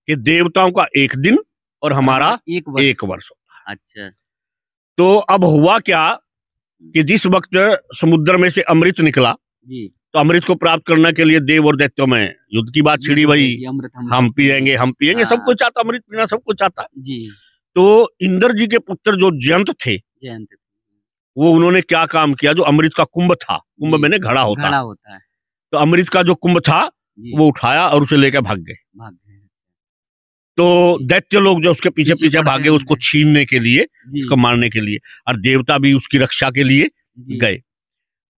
कि देवताओं का एक दिन और हमारा एक वर्ष होता है। अच्छा। तो अब हुआ क्या कि जिस वक्त समुद्र में से अमृत निकला जी। तो अमृत को प्राप्त करने के लिए देव और दैत्यों में युद्ध की बात छिड़ी भाई, हम पिएंगे हाँ। सब कुछ चाहता, अमृत पीना सब कुछ चाहता जी। तो इंद्र जी के पुत्र जो जयंत थे वो उन्होंने क्या काम किया, जो अमृत का कुंभ था, कुंभ मैंने घड़ा होता है, तो अमृत का जो कुंभ था वो उठाया और उसे लेकर भाग गए। तो दैत्य लोग जो उसके पीछे पीछे भागे उसको छीनने के लिए, उसको मारने के लिए, और देवता भी उसकी रक्षा के लिए गए।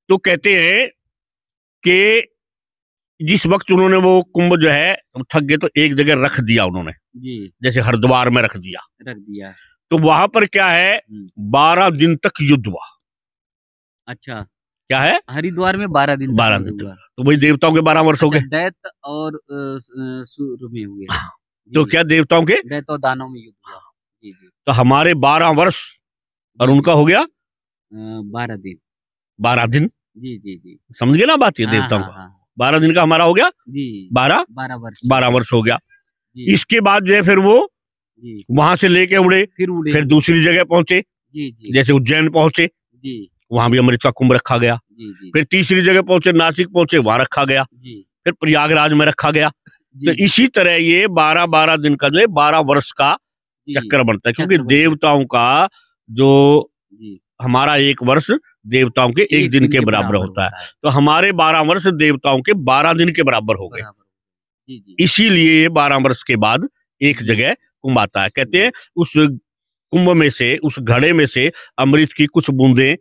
तो कहते हैं कि जिस वक्त उन्होंने वो कुंभ जो है थक गए तो एक जगह रख दिया उन्होंने, जैसे हरिद्वार में रख दिया। तो वहां पर क्या है 12 दिन तक युद्ध हुआ। अच्छा, क्या है हरिद्वार में 12 दिन तक। तो वही देवताओं के 12 वर्ष हो गए। दैत्य और सूर्य में हुए। तो क्या देवताओं के दैत्य और दानव में युद्ध हुआ। जी। तो हमारे 12 वर्ष और उनका हो गया 12 दिन। 12 दिन। जी। समझ गए ना बात, ये देवताओं का 12 दिन का हमारा हो गया जी 12 वर्ष हो गया। इसके बाद जो है फिर वो वहां से लेके उड़े, फिर दूसरी जगह पहुंचे, जैसे उज्जैन पहुंचे, वहां भी अमृत का कुंभ रखा गया। फिर तीसरी जगह पहुंचे, नासिक पहुंचे, वहां रखा गया। फिर प्रयागराज में रखा गया। तो इसी तरह ये 12 दिन का जो है 12 वर्ष का चक्कर बनता है, क्योंकि देवताओं का जो हमारा एक वर्ष देवताओं के एक दिन के बराबर होता है, तो हमारे 12 वर्ष देवताओं के 12 दिन के बराबर हो गए। इसीलिए 12 वर्ष के बाद एक जगह कुंभ आता है। कहते हैं उस कुंभ में से, उस घड़े में से अमृत की कुछ बूंदें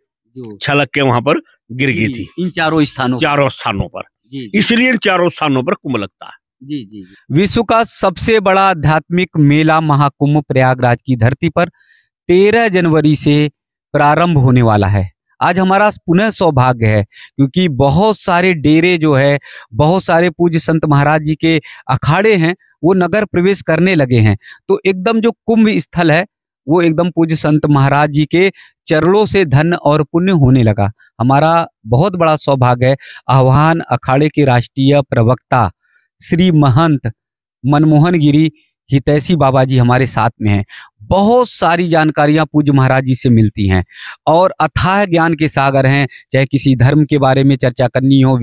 छलक के वहां पर गिर गई थी, इन चारों स्थानों पर। इसलिए इन चारों स्थानों पर कुंभ लगता है। जी। विश्व का सबसे बड़ा आध्यात्मिक मेला महाकुंभ प्रयागराज की धरती पर 13 जनवरी से प्रारंभ होने वाला है। आज हमारा पुनः सौभाग्य है क्योंकि बहुत सारे डेरे जो है, बहुत सारे पूज्य संत महाराज जी के अखाड़े हैं, वो नगर प्रवेश करने लगे हैं। तो एकदम जो कुंभ स्थल है वो एकदम पूज्य संत महाराज जी के चरणों से धन्य और पुण्य होने लगा। हमारा बहुत बड़ा सौभाग्य है। आह्वान अखाड़े के राष्ट्रीय प्रवक्ता श्री महंत मनमोहन गिरी हितैषी बाबा जी हमारे साथ में हैं। बहुत सारी जानकारियां पूज्य महाराज जी से मिलती हैं और अथाह ज्ञान के सागर हैं। चाहे किसी धर्म के बारे में चर्चा करनी हो,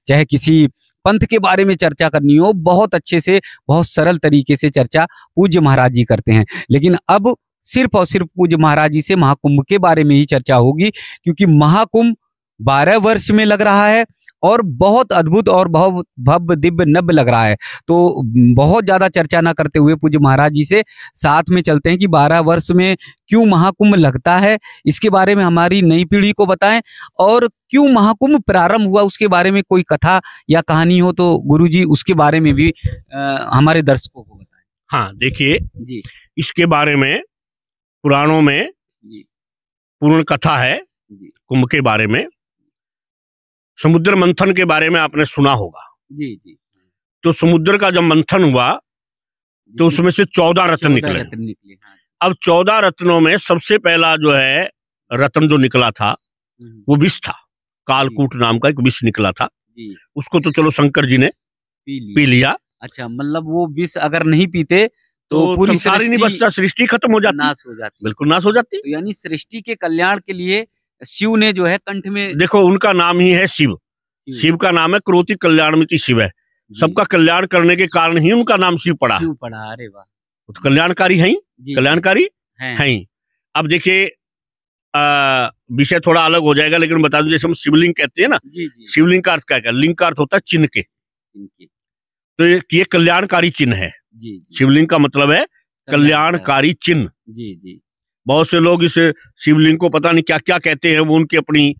चाहे किसी पंथ के बारे में चर्चा करनी हो, बहुत अच्छे से, बहुत सरल तरीके से चर्चा पूज्य महाराज जी करते हैं। लेकिन अब सिर्फ और सिर्फ पूज्य महाराज जी से महाकुंभ के बारे में ही चर्चा होगी, क्योंकि महाकुंभ 12 वर्ष में लग रहा है और बहुत अद्भुत और बहुत भव्य दिव्य नव्य लग रहा है। तो बहुत ज्यादा चर्चा ना करते हुए पूज्य महाराज जी से साथ में चलते हैं कि 12 वर्ष में क्यों महाकुंभ लगता है, इसके बारे में हमारी नई पीढ़ी को बताएं, और क्यों महाकुंभ प्रारंभ हुआ उसके बारे में कोई कथा या कहानी हो तो गुरुजी उसके बारे में भी हमारे दर्शकों को बताएं। हाँ, देखिए जी, इसके बारे में पुराणों में पूर्ण कथा है कुंभ के बारे में। समुद्र मंथन के बारे में आपने सुना होगा। जी। तो समुद्र का जब मंथन हुआ तो उसमें से 14 रत्न निकले। हाँ। अब 14 रत्नों में सबसे पहला जो है रत्न जो निकला था वो विष था। कालकूट नाम का एक विष निकला था। उसको तो चलो शंकर जी ने पी लिया। अच्छा, मतलब वो विष अगर नहीं पीते तो पूरी संसार नहीं बचता, सृष्टि खत्म हो जाती, नाश हो जाती, बिल्कुल नाश हो जाती। तो यानी सृष्टि के कल्याण के लिए शिव ने जो है कंठ में, देखो उनका नाम ही है शिव। शिव का नाम है क्रोति कल्याणमिति शिव है। सबका कल्याण करने के कारण ही उनका नाम शिव पड़ा। अरे वाह, वो तो कल्याणकारी है ही, कल्याणकारी है ही। अब देखिए विषय थोड़ा अलग हो जाएगा, लेकिन बता दूं, जैसे हम शिवलिंग कहते हैं ना, शिवलिंग का अर्थ क्या है? लिंग का अर्थ होता है चिन्ह के। तो ये कल्याणकारी चिन्ह है। शिवलिंग का मतलब है कल्याणकारी चिन्ह। बहुत से लोग इस शिवलिंग को पता नहीं क्या क्या कहते हैं, वो उनकी अपनी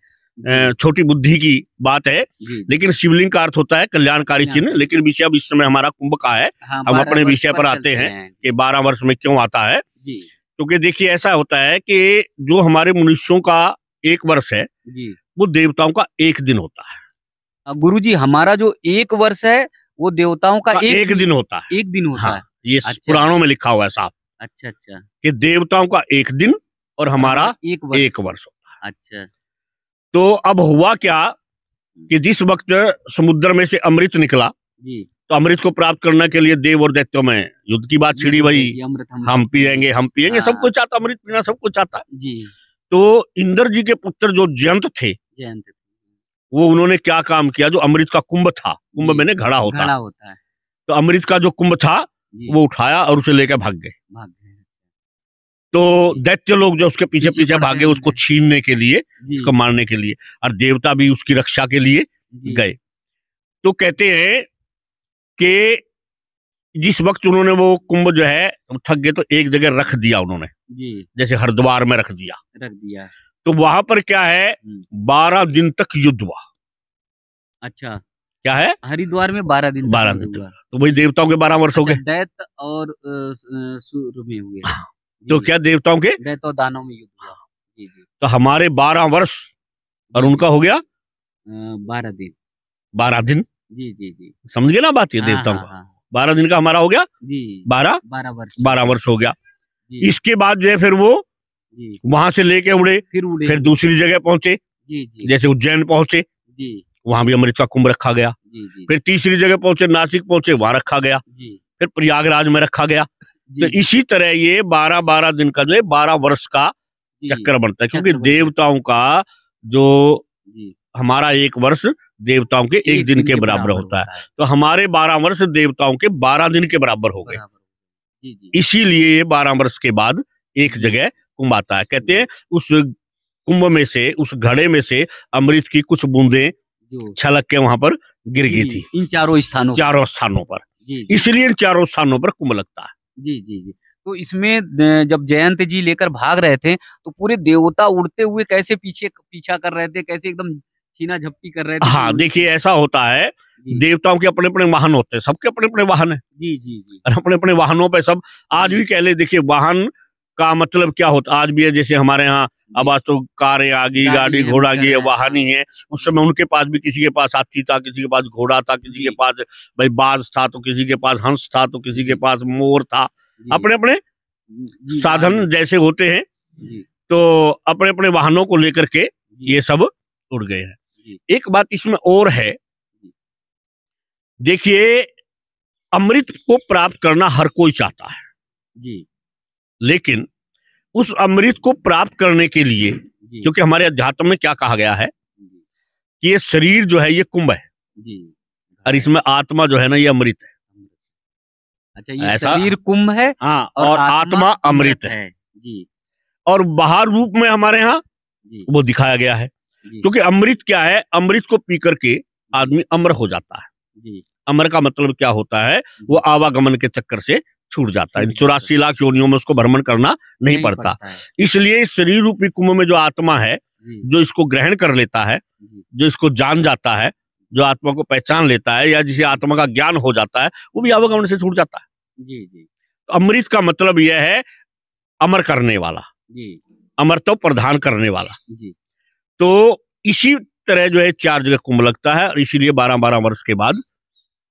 छोटी बुद्धि की बात है, लेकिन शिवलिंग का अर्थ होता है कल्याणकारी चिन्ह। लेकिन विषय अब इस समय हमारा कुंभ का है। हम अपने विषय पर आते हैं कि 12 वर्ष में क्यों आता है। क्योंकि देखिए ऐसा होता है कि जो हमारे मनुष्यों का एक वर्ष है वो देवताओं का एक दिन होता है। गुरुजी, हमारा जो एक वर्ष है वो देवताओं का एक दिन होता है। एक दिन होता है, ये पुराणों में लिखा हुआ है साहब। अच्छा, कि देवताओं का एक दिन और हमारा एक वर्ष होता है। अच्छा। तो अब हुआ क्या कि जिस वक्त समुद्र में से अमृत निकला तो अमृत को प्राप्त करने के लिए देव और दैत्यों में युद्ध की बात छिड़ी भाई। अमृत हम पिएंगे सब कुछ चाहता, अमृत पीना सब कुछ चाहता जी। तो इंद्र जी के पुत्र जो जयंत थे, वो उन्होंने क्या काम किया, जो अमृत का कुंभ था, कुंभ मैंने घड़ा होता है, तो अमृत का जो कुंभ था वो उठाया और उसे लेकर भाग गए। तो दैत्य लोग जो उसके पीछे पीछे भागे उसको छीनने के लिए, उसको मारने के लिए, और देवता भी उसकी रक्षा के लिए गए। तो कहते हैं कि जिस वक्त उन्होंने वो कुंभ जो है थक गए तो एक जगह रख दिया उन्होंने जी। जैसे हरिद्वार में रख दिया तो वहां पर क्या है 12 दिन तक युद्ध हुआ। अच्छा, क्या है हरिद्वार में 12 दिन तक तो वही देवताओं के 12 वर्ष हो गए। दैत्य और सूर्य में हुए। तो क्या देवताओं के दैत्य और दानव में युद्ध हुआ जी जी। तो हमारे 12 वर्ष और उनका हो गया 12 दिन। 12 दिन जी जी जी, समझ गए ना बात, ये देवताओं का 12 दिन का हमारा हो गया जी, 12 वर्ष हो गया। इसके बाद जो है फिर वो वहां से लेके उड़े, फिर दूसरी जगह पहुंचे जैसे उज्जैन पहुंचे, वहां भी अमृत का कुंभ रखा गया। फिर तीसरी जगह पहुंचे, नासिक पहुंचे, वहां रखा गया। फिर प्रयागराज में रखा गया। तो इसी तरह ये 12 दिन का जो है 12 वर्ष का चक्कर बनता है, क्योंकि देवताओं का जो हमारा एक वर्ष देवताओं के एक दिन के बराबर होता है, तो हमारे 12 वर्ष देवताओं के 12 दिन के बराबर हो गए। इसीलिए ये 12 वर्ष के बाद एक जगह कुंभ आता है। कहते हैं उस कुंभ में से, उस घड़े में से अमृत की कुछ बूंदें छलक के वहां पर गिर गई थी, इन चारों स्थानों पर। इसलिए इन चारों स्थानों पर कुंभ लगता है। जी जी जी। तो इसमें जब जयंत जी लेकर भाग रहे थे तो पूरे देवता उड़ते हुए कैसे पीछा कर रहे थे, कैसे एकदम छीना झपटी कर रहे थे? हाँ देखिए, ऐसा होता है, देवताओं के अपने अपने वाहन होते हैं, सबके अपने अपने वाहन है जी जी जी, अपने अपने वाहनों पे सब। आज भी कह ले, देखिए वाहन का मतलब क्या होता, आज भी है जैसे हमारे यहाँ अब आज तो कारें आ गई, गाड़ी घोड़ा की वाहन ही है। उस समय उनके पास भी किसी के पास हाथी था, किसी के पास घोड़ा था, किसी के पास भाई बाज था, तो किसी के पास हंस था, तो किसी के पास मोर था। अपने अपने साधन जैसे होते हैं, तो अपने अपने वाहनों को लेकर के ये सब उड़ गए हैं। एक बात इसमें और है, देखिए अमृत को प्राप्त करना हर कोई चाहता है जी, लेकिन उस अमृत को प्राप्त करने के लिए, क्योंकि हमारे अध्यात्म में क्या कहा गया है कि ये शरीर जो है ये कुंभ है जी, और इसमें आत्मा जो है ना ये अमृत है। अच्छा, ये शरीर कुंभ है, हाँ, और आत्मा अमृत है जी। और बाहर रूप में हमारे यहाँ वो दिखाया गया है, क्योंकि अमृत क्या है, अमृत को पी करके आदमी अमर हो जाता है जी। अमर का मतलब क्या होता है, वो आवागमन के चक्कर से छूट जाता है, 84 लाख योनियों में उसको भ्रमण करना नहीं पड़ता। इसलिए इस शरीर रूपी कुंभ में जो आत्मा है, जो इसको ग्रहण कर लेता है, जो इसको जान जाता है, जो आत्मा को पहचान लेता है, या जिसे आत्मा का ज्ञान हो जाता है, वो भी आवागमन से छूट जाता है जी जी। तो अमृत का मतलब यह है अमर करने वाला जी, अमरत्व प्रदान करने वाला जी। तो इसी तरह जो है 4 जगह कुंभ लगता है, और इसीलिए 12-12 वर्ष के बाद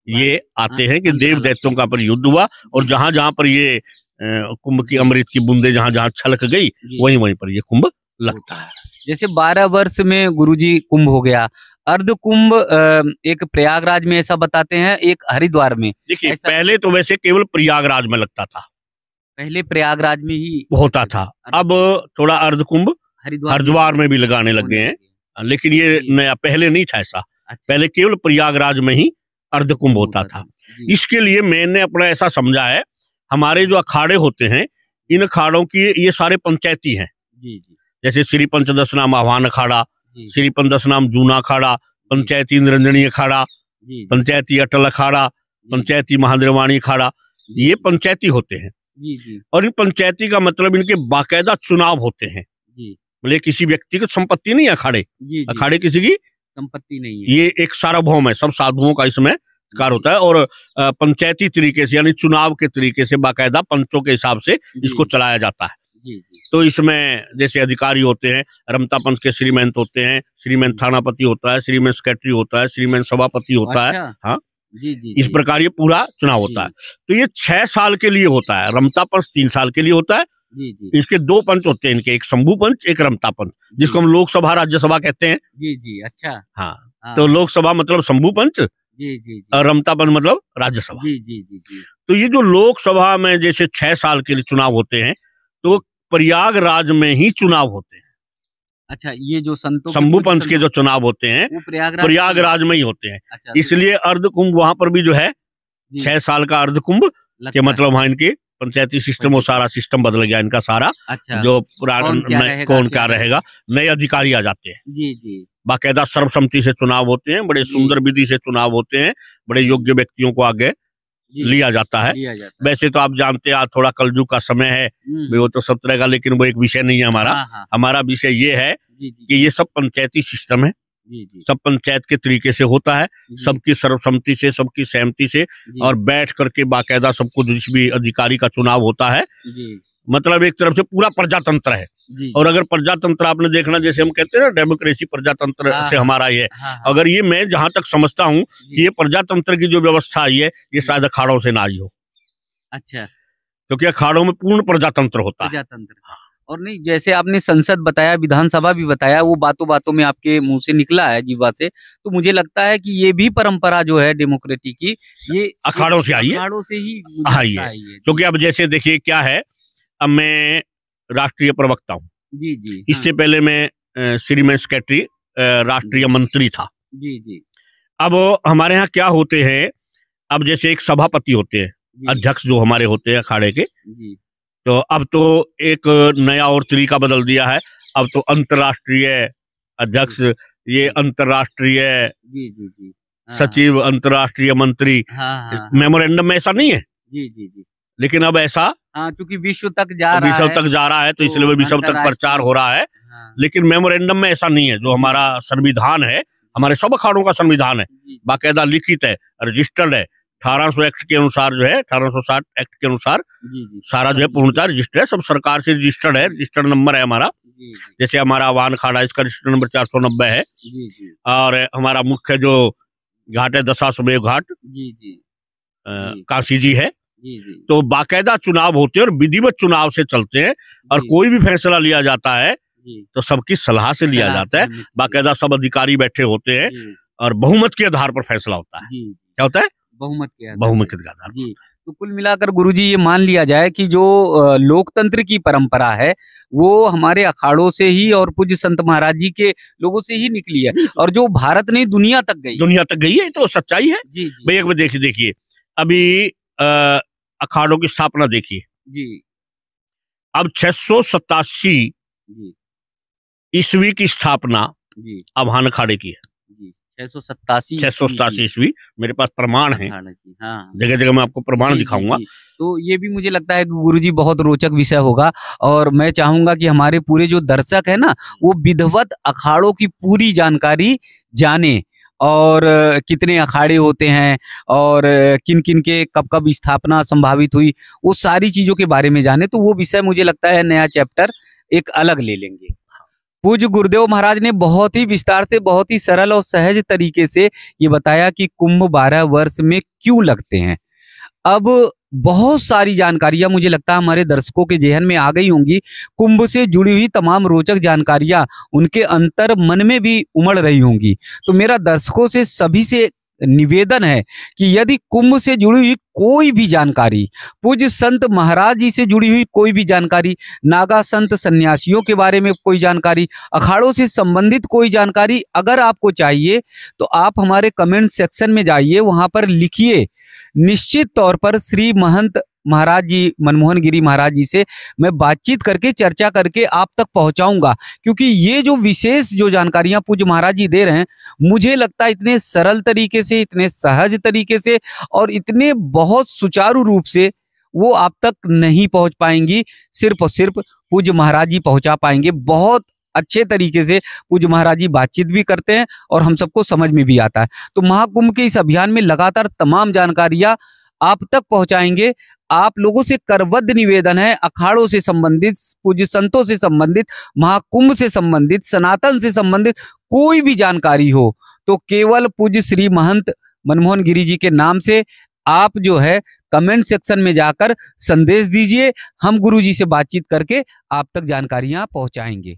ये आते हैं कि देव दैत्यों का पर युद्ध हुआ, और जहां जहां पर ये कुंभ की अमृत की बूंदे जहां जहां छलक गई, वहीं वहीं पर ये कुंभ लगता है। जैसे 12 वर्ष में गुरुजी कुंभ हो गया, अर्ध कुंभ एक प्रयागराज में ऐसा बताते हैं, एक हरिद्वार में। देखिए पहले तो वैसे केवल प्रयागराज में लगता था, पहले प्रयागराज में ही होता था, अब थोड़ा अर्ध कुंभ हरिद्वार में भी लगाने लग गए हैं, लेकिन ये नया, पहले नहीं था ऐसा। पहले केवल प्रयागराज में ही अर्ध कुंभ होता था। इसके लिए मैंने अपना ऐसा समझा है, हमारे जो अखाड़े होते हैं, इन अखाड़ों की ये सारे पंचायती हैं जी जी। जैसे श्री पंचदश नाम आह्वान अखाड़ा, श्री पंचदश नाम जूना अखाड़ा, पंचायती निरंजनी अखाड़ा, पंचायती अटल अखाड़ा, पंचायती महादेवानी अखाड़ा, ये पंचायती होते हैं जी जी। और इन पंचायती का मतलब इनके बाकायदा चुनाव होते हैं जी, मतलब किसी व्यक्ति की संपत्ति नहीं है अखाड़े, अखाड़े किसी की संपत्ति नहीं है, ये एक सार्वभौम है, सब साधुओं का इसमें कार होता है। और पंचायती तरीके से यानी चुनाव के तरीके से बाकायदा पंचों के हिसाब से इसको चलाया जाता है जी जी। तो इसमें जैसे अधिकारी होते हैं, रमता पंच के श्रीमंत होते हैं, श्रीमंत थानापति होता है, श्रीमंत सेक्रेटरी होता है, श्रीमंत सभापति होता है। हाँ जी जी, इस प्रकार ये पूरा चुनाव होता है। तो ये 6 साल के लिए होता है, रमता पंच 3 साल के लिए होता है जी जी। इसके 2 पंच होते हैं, इनके एक शंभू पंच, एक रमता पंच, जिसको हम लोकसभा राज्यसभा कहते हैं जी जी। अच्छा हाँ, तो लोकसभा मतलब शंभू पंच जी जी जी। और रमता पद मतलब राज्यसभा। जी जी जी जी। तो ये जो लोकसभा में जैसे 6 साल के लिए चुनाव होते हैं, तो प्रयागराज में ही चुनाव होते हैं। अच्छा, ये जो संतों के शंभू कुछ पंथ के संतों जो चुनाव होते हैं वो प्रयागराज में ही होते हैं। अच्छा, तो इसलिए अर्ध कुंभ वहां पर भी जो है जी 6 साल का अर्ध कुंभ के लगता है। मतलब वहां इनके पंचायती सिस्टम वो सारा सिस्टम बदल गया इनका सारा। अच्छा, जो कौन क्या रहेगा, कौन क्या क्या रहेगा, नए अधिकारी आ जाते हैं। जी जी बाकायदा सर्वसम्मति से चुनाव होते हैं, बड़े जी। सुंदर विधि से चुनाव होते हैं, बड़े योग्य व्यक्तियों को आगे जी लिया जाता है। लिया जाता है। वैसे तो आप जानते हैं आज थोड़ा कलयुग का समय है, हम्म, वो तो सब तरह का, लेकिन वो एक विषय नहीं है हमारा। हाँ हाँ हमारा विषय ये है जी जी कि ये सब पंचायती सिस्टम है, जी जी सब पंचायत के तरीके से होता है, जी, सबकी सर्वसम्मति से, सबकी सहमति से, जी, और बैठ करके बाकायदा सबको जिस भी अधिकारी का चुनाव होता है, जी मतलब एक तरफ से पूरा प्रजातंत्र है। जी और अगर प्रजातंत्र आपने देखना, जैसे हम कहते हैं ना डेमोक्रेसी, प्रजातंत्र हाँ, से हाँ, हमारा ये, हाँ, हाँ, अगर ये मैं जहां तक समझता हूँ कि जी, ये प्रजातंत्र की जो व्यवस्था आई है, ये जी। शायद अखाड़ों से ना आई हो, अच्छा, क्योंकि अखाड़ों में पूर्ण प्रजातंत्र होता है। प्रजातंत्र। और नहीं, जैसे आपने संसद बताया, विधानसभा भी बताया, वो बातों बातों में आपके मुंह से निकला है, जीवा से, तो मुझे लगता है कि ये भी परंपरा जो है डेमोक्रेटिक की, ये अखाड़ों से आई है, अखाड़ों से ही मुझे हाँ लगता ये है ये। क्योंकि अब जैसे देखिए क्या है, अब मैं राष्ट्रीय प्रवक्ता हूँ, जी जी इससे पहले मैं श्रीमान सेक्रेटरी राष्ट्रीय मंत्री था। जी जी अब हमारे यहाँ क्या होते हैं, अब जैसे एक सभापति होते हैं, जी अध्यक्ष जो हमारे होते हैं अखाड़े के, जी तो अब तो एक नया और तरीका बदल दिया है, अब तो अंतर्राष्ट्रीय अध्यक्ष, ये अंतर्राष्ट्रीय जी जी जी हाँ, सचिव, अंतर्राष्ट्रीय मंत्री, हाँ हाँ मेमोरेंडम में ऐसा नहीं है, जी जी जी लेकिन अब ऐसा हाँ, क्योंकि विश्व तक जा रहा विश्व है, तक जा रहा है, तो तो इसलिए विश्व तक प्रचार हो रहा है। हाँ, लेकिन मेमोरेंडम में ऐसा नहीं है, जो हमारा संविधान है, हमारे सब अखाड़ों का संविधान है, जी बाकायदा लिखित है, रजिस्टर्ड है, 1800 एक्ट के अनुसार जो है, 1860 एक्ट के अनुसार जी जी सारा जो है पूर्णतः रजिस्टर्ड है, सब सरकार से रजिस्टर्ड है, रजिस्टर्ड नंबर है हमारा। जी जैसे हमारा आवान अखाड़ा, इसका रजिस्टर्ड नंबर 490 है, जी जी और हमारा मुख्य जो घाट है दशाश्वमेध घाट, जी जी काशी जी है। जी जी तो बाकायदा चुनाव होते हैं और विधिवत चुनाव से चलते हैं, और जी, कोई भी फैसला लिया जाता है जी तो सबकी सलाह से लिया सलाह जाता है, सहमति, बाकायदा सब अधिकारी बैठे होते हैं, जी और बहुमत के आधार पर फैसला होता है। जी क्या होता है? बहुमत के आधार बहुमत पर। के आधार पर। जी, तो कुल मिलाकर गुरुजी ये मान लिया जाए कि जो लोकतंत्र की परंपरा है वो हमारे अखाड़ों से ही और पूज्य संत महाराज जी के लोगों से ही निकली है, और जो भारत नहीं दुनिया तक गई। दुनिया तक गई है, तो सच्चाई है जी जी भाई। एक बार देखिए देखिए अभी अखाड़ों की स्थापना देखिए, जी अब 687 जी ईस्वी की स्थापना जी अभान अखाड़े की है, जी 687 687 ईस्वी, मेरे पास प्रमाण है, हाँ हाँ जगह जगह मैं आपको प्रमाण जी, दिखाऊंगा। जी, जी। तो ये भी मुझे लगता है कि गुरुजी बहुत रोचक विषय होगा, और मैं चाहूंगा कि हमारे पूरे जो दर्शक है ना, वो विधिवत अखाड़ों की पूरी जानकारी जाने, और कितने अखाड़े होते हैं, और किन किन के कब कब स्थापना संभावित हुई, वो सारी चीजों के बारे में जाने। तो वो विषय मुझे लगता है नया चैप्टर एक अलग ले लेंगे। पूज्य गुरुदेव महाराज ने बहुत ही विस्तार से, बहुत ही सरल और सहज तरीके से ये बताया कि कुंभ 12 वर्ष में क्यों लगते हैं। अब बहुत सारी जानकारियां मुझे लगता है हमारे दर्शकों के जेहन में आ गई होंगी। कुंभ से जुड़ी हुई तमाम रोचक जानकारियां उनके अंतर मन में भी उमड़ रही होंगी। तो मेरा दर्शकों से, सभी से निवेदन है कि यदि कुंभ से जुड़ी हुई कोई भी जानकारी, पूज्य संत महाराज जी से जुड़ी हुई कोई भी जानकारी, नागा संत सन्यासियों के बारे में कोई जानकारी, अखाड़ों से संबंधित कोई जानकारी अगर आपको चाहिए, तो आप हमारे कमेंट सेक्शन में जाइए, वहां पर लिखिए। निश्चित तौर पर श्री महंत महाराज जी, मनमोहन गिरी महाराज जी से मैं बातचीत करके, चर्चा करके आप तक पहुंचाऊंगा, क्योंकि ये जो विशेष जो जानकारियां पूज्य महाराज जी दे रहे हैं, मुझे लगता है इतने सरल तरीके से, इतने सहज तरीके से, और इतने बहुत सुचारू रूप से वो आप तक नहीं पहुंच पाएंगी। सिर्फ और सिर्फ पूज्य महाराज जी पहुंचा पाएंगे। बहुत अच्छे तरीके से पूज्य महाराज जी बातचीत भी करते हैं और हम सबको समझ में भी आता है। तो महाकुंभ के इस अभियान में लगातार तमाम जानकारियां आप तक पहुंचाएंगे। आप लोगों से करबद्ध निवेदन है, अखाड़ों से संबंधित, पूज्य संतों से संबंधित, महाकुंभ से संबंधित, सनातन से संबंधित कोई भी जानकारी हो, तो केवल पूज्य श्री महंत मनमोहन गिरी जी के नाम से आप जो है कमेंट सेक्शन में जाकर संदेश दीजिए। हम गुरु जी से बातचीत करके आप तक जानकारियां पहुंचाएंगे।